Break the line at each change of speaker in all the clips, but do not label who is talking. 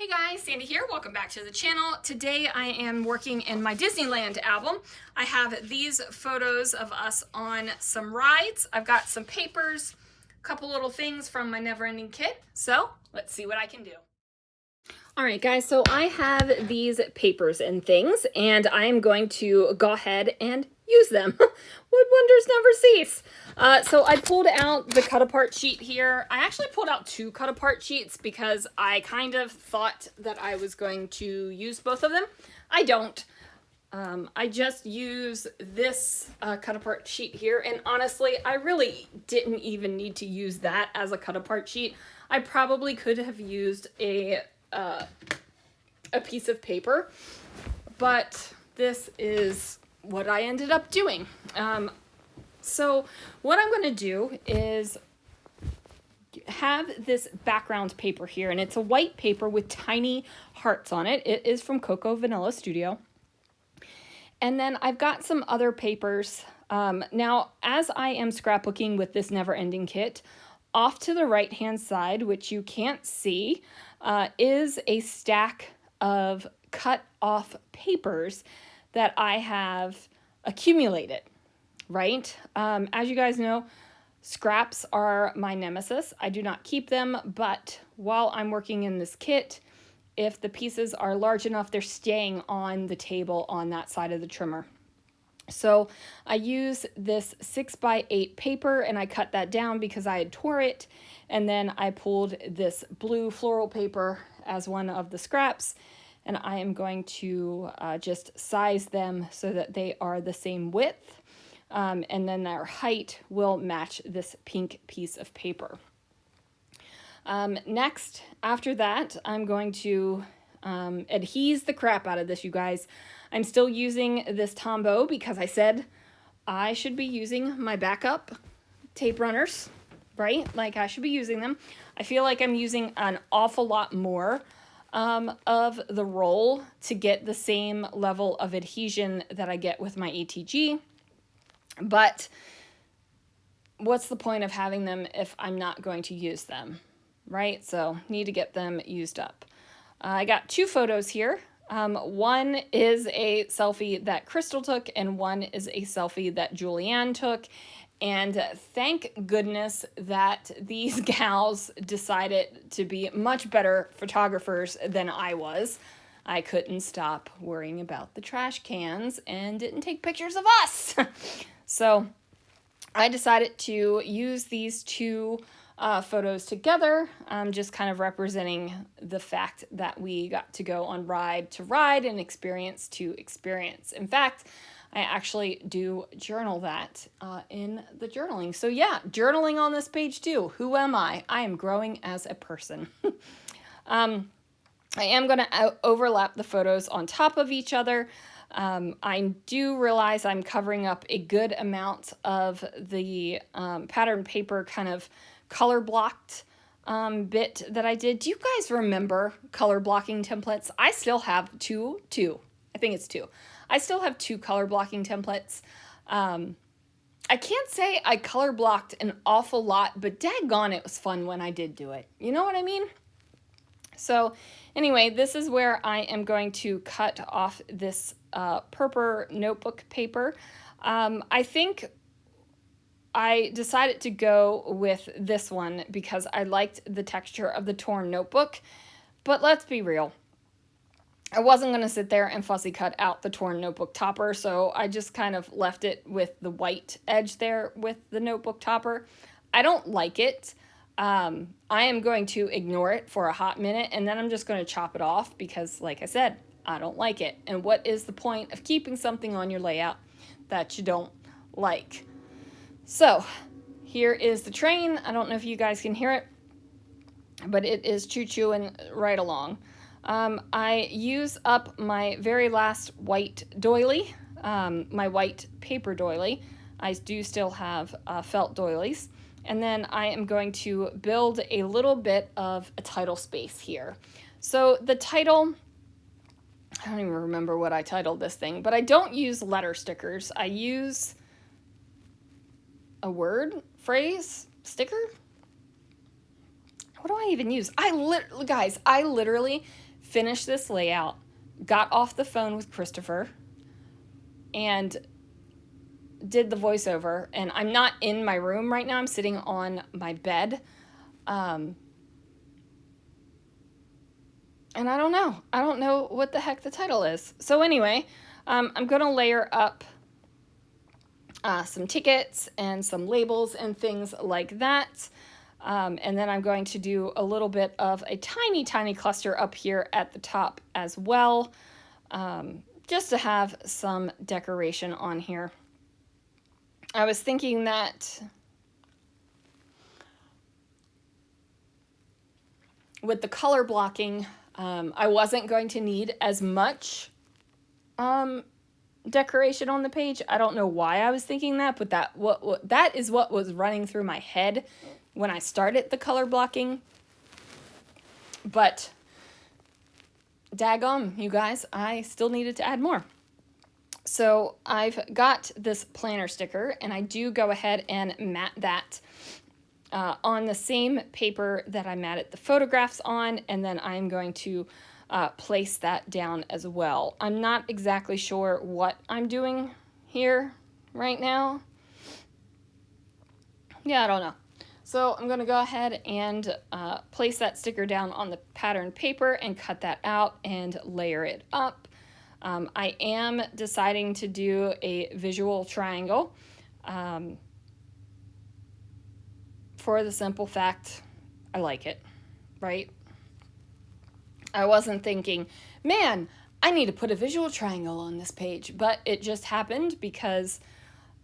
Hey guys, Sandy here. Welcome back to the channel. Today I am working in my Disneyland album. I have these photos of us on some rides. I've got some papers, a couple little things from my never-ending kit. So let's see what I can do. All right, guys, so I have these papers and things, and I'm going to go ahead and use them. What wonders never cease. So I pulled out the cut apart sheet here. I actually pulled out two cut apart sheets because I kind of thought that I was going to use both of them. I don't. I just use this cut apart sheet here, and honestly, I really didn't even need to use that as a cut apart sheet. I probably could have used a piece of paper, but this is what I ended up doing. So what I'm going to do is have this background paper here, and it's a white paper with tiny hearts on it. It is from Coco Vanilla Studio. And then I've got some other papers. Now, as I am scrapbooking with this never-ending kit, off to the right-hand side, which you can't see, is a stack of cut-off papers that I have accumulated, right? As you guys know, scraps are my nemesis. I do not keep them, but while I'm working in this kit, if the pieces are large enough, they're staying on the table on that side of the trimmer. So I use this 6x8 paper and I cut that down because I had tore it. And then I pulled this blue floral paper as one of the scraps. And I am going to just size them so that they are the same width. And then their height will match this pink piece of paper. Next, after that, I'm going to adhese the crap out of this, you guys. I'm still using this Tombow because I said I should be using my backup tape runners, right? Like I should be using them. I feel like I'm using an awful lot more of the roll to get the same level of adhesion that I get with my ATG. But what's the point of having them if I'm not going to use them, right? So need to get them used up. I got two photos here. One is a selfie that Crystal took, and one is a selfie that Julianne took. And thank goodness that these gals decided to be much better photographers than I was. I couldn't stop worrying about the trash cans and didn't take pictures of us. So I decided to use these two photos together, just kind of representing the fact that we got to go on ride to ride and experience to experience. In fact, I actually do journal that in the journaling. So yeah, journaling on this page too. Who am I? I am growing as a person. I am going to overlap the photos on top of each other. I do realize I'm covering up a good amount of the pattern paper kind of color blocked bit that I did. Do you guys remember color blocking templates? I still have two. I think it's two. I still have two color blocking templates. I can't say I color blocked an awful lot, but daggone, it was fun when I did do it. You know what I mean? So anyway, this is where I am going to cut off this purple notebook paper. I think I decided to go with this one because I liked the texture of the torn notebook, but let's be real. I wasn't going to sit there and fussy cut out the torn notebook topper, so I just kind of left it with the white edge there with the notebook topper. I don't like it. I am going to ignore it for a hot minute, and then I'm just going to chop it off because, like I said, I don't like it. And what is the point of keeping something on your layout that you don't like? So here is the train. I don't know if you guys can hear it, but it is choo-chooing right along. I use up my very last white doily, my white paper doily. I do still have felt doilies. And then I am going to build a little bit of a title space here. So the title, I don't even remember what I titled this thing, but I don't use letter stickers. I use a word, phrase, sticker. What do I even use? Guys, I literally finished this layout, got off the phone with Christopher, and did the voiceover. And I'm not in my room right now. I'm sitting on my bed. And I don't know. I don't know what the heck the title is. So anyway, I'm going to layer up some tickets and some labels and things like that. And then I'm going to do a little bit of a tiny, tiny cluster up here at the top as well, just to have some decoration on here. I was thinking that with the color blocking, I wasn't going to need as much decoration on the page. I don't know why I was thinking that, but that is what was running through my head when I started the color blocking. But daggum, you guys, I still needed to add more. So I've got this planner sticker, and I do go ahead and mat that on the same paper that I matted the photographs on, and then I'm going to place that down as well. I'm not exactly sure what I'm doing here right now. Yeah, I don't know. So I'm going to go ahead and place that sticker down on the pattern paper and cut that out and layer it up. I am deciding to do a visual triangle for the simple fact I like it, right? I wasn't thinking, man, I need to put a visual triangle on this page, but it just happened because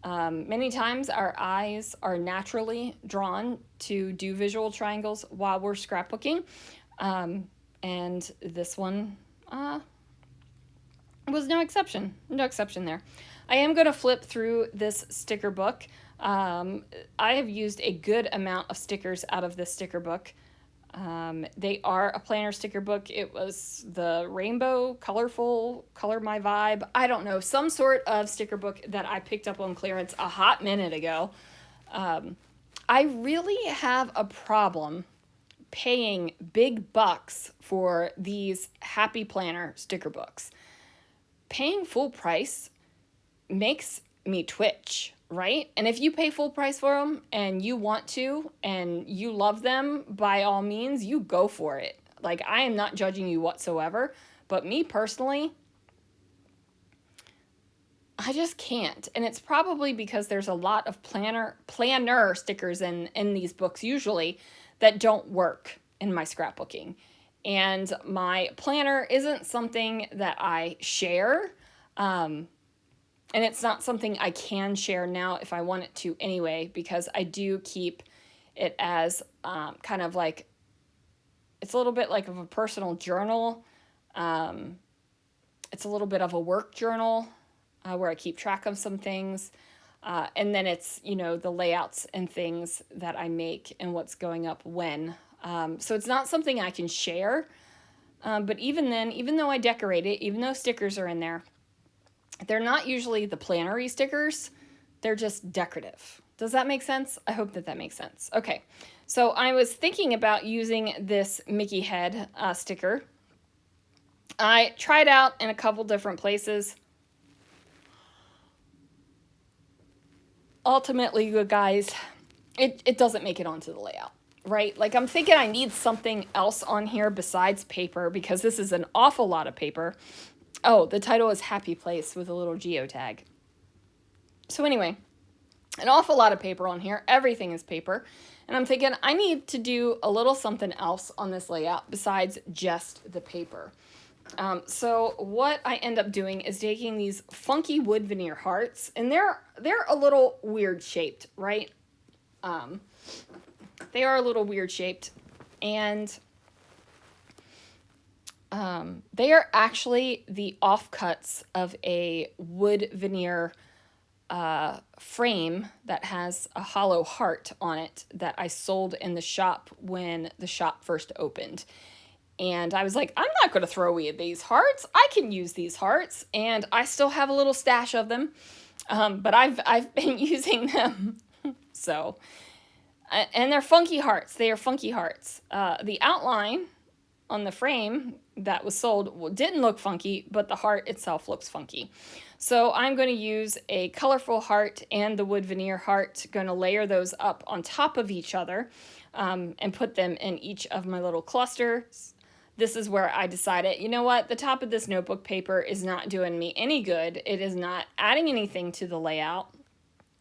many times our eyes are naturally drawn to do visual triangles while we're scrapbooking, and this one was no exception. No exception there. I am going to flip through this sticker book. I have used a good amount of stickers out of this sticker book. They are a planner sticker book. It was the rainbow, colorful, color my vibe. I don't know, some sort of sticker book that I picked up on clearance a hot minute ago. I really have a problem paying big bucks for these Happy Planner sticker books. Paying full price makes me twitch, right? And if you pay full price for them and you want to and you love them, by all means, you go for it. Like, I am not judging you whatsoever, but me personally, I just can't. And it's probably because there's a lot of planner stickers in these books usually that don't work in my scrapbooking. And my planner isn't something that I share. And it's not something I can share now if I want it to anyway, because I do keep it as kind of like, it's a little bit like of a personal journal. It's a little bit of a work journal where I keep track of some things. And then it's, you know, the layouts and things that I make and what's going up when. So it's not something I can share. But even then, even though I decorate it, even though stickers are in there, they're not usually the plannery stickers. They're just decorative. Does that make sense? I hope that makes sense. Okay, so I was thinking about using this Mickey head sticker. I tried out in a couple different places. Ultimately, you guys, it doesn't make it onto the layout, right? Like, I'm thinking I need something else on here besides paper, because this is an awful lot of paper. Oh, the title is Happy Place with a little geotag. So anyway, an awful lot of paper on here. Everything is paper. And I'm thinking I need to do a little something else on this layout besides just the paper. So what I end up doing is taking these funky wood veneer hearts, and they're a little weird shaped, right? They are a little weird shaped, and they are actually the offcuts of a wood veneer frame that has a hollow heart on it that I sold in the shop when the shop first opened. And I was like, I'm not going to throw away these hearts. I can use these hearts, and I still have a little stash of them. But I've been using them. So, and they're funky hearts. They are funky hearts. The outline on the frame that was sold didn't look funky, but the heart itself looks funky. So I'm going to use a colorful heart and the wood veneer heart, going to layer those up on top of each other and put them in each of my little clusters. This is where I decided, you know what, the top of this notebook paper is not doing me any good. It is not adding anything to the layout.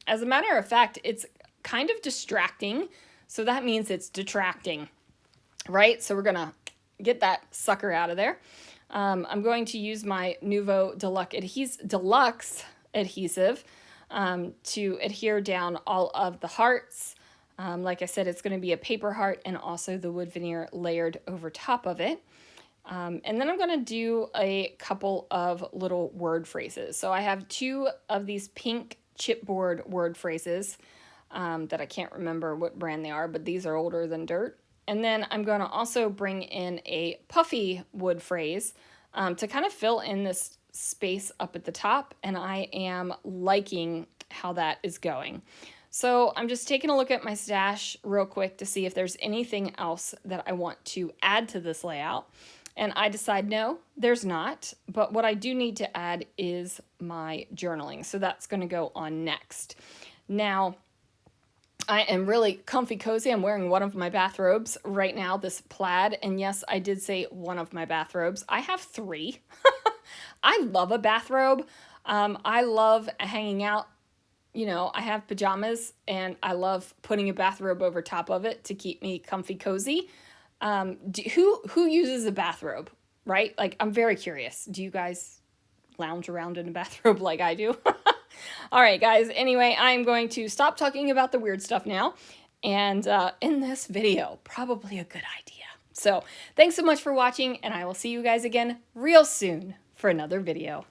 As a matter of fact, it's kind of distracting, so that means it's detracting, right? So we're going to get that sucker out of there. I'm going to use my Nouveau Deluxe adhesive to adhere down all of the hearts. Like I said, it's going to be a paper heart and also the wood veneer layered over top of it. And then I'm going to do a couple of little word phrases. So I have 2 of these pink chipboard word phrases that I can't remember what brand they are, but these are older than dirt. And then I'm going to also bring in a puffy wood phrase to kind of fill in this space up at the top, and I am liking how that is going. So I'm just taking a look at my stash real quick to see if there's anything else that I want to add to this layout. And I decide no, there's not. But what I do need to add is my journaling. So that's going to go on next. Now, I am really comfy cozy. I'm wearing one of my bathrobes right now, this plaid. And yes, I did say one of my bathrobes. I have 3. I love a bathrobe. I love hanging out. You know, I have pajamas and I love putting a bathrobe over top of it to keep me comfy cozy. Who uses a bathrobe, right? Like, I'm very curious. Do you guys lounge around in a bathrobe like I do? All right, guys. Anyway, I'm going to stop talking about the weird stuff now and end this video. Probably a good idea. So thanks so much for watching, and I will see you guys again real soon for another video.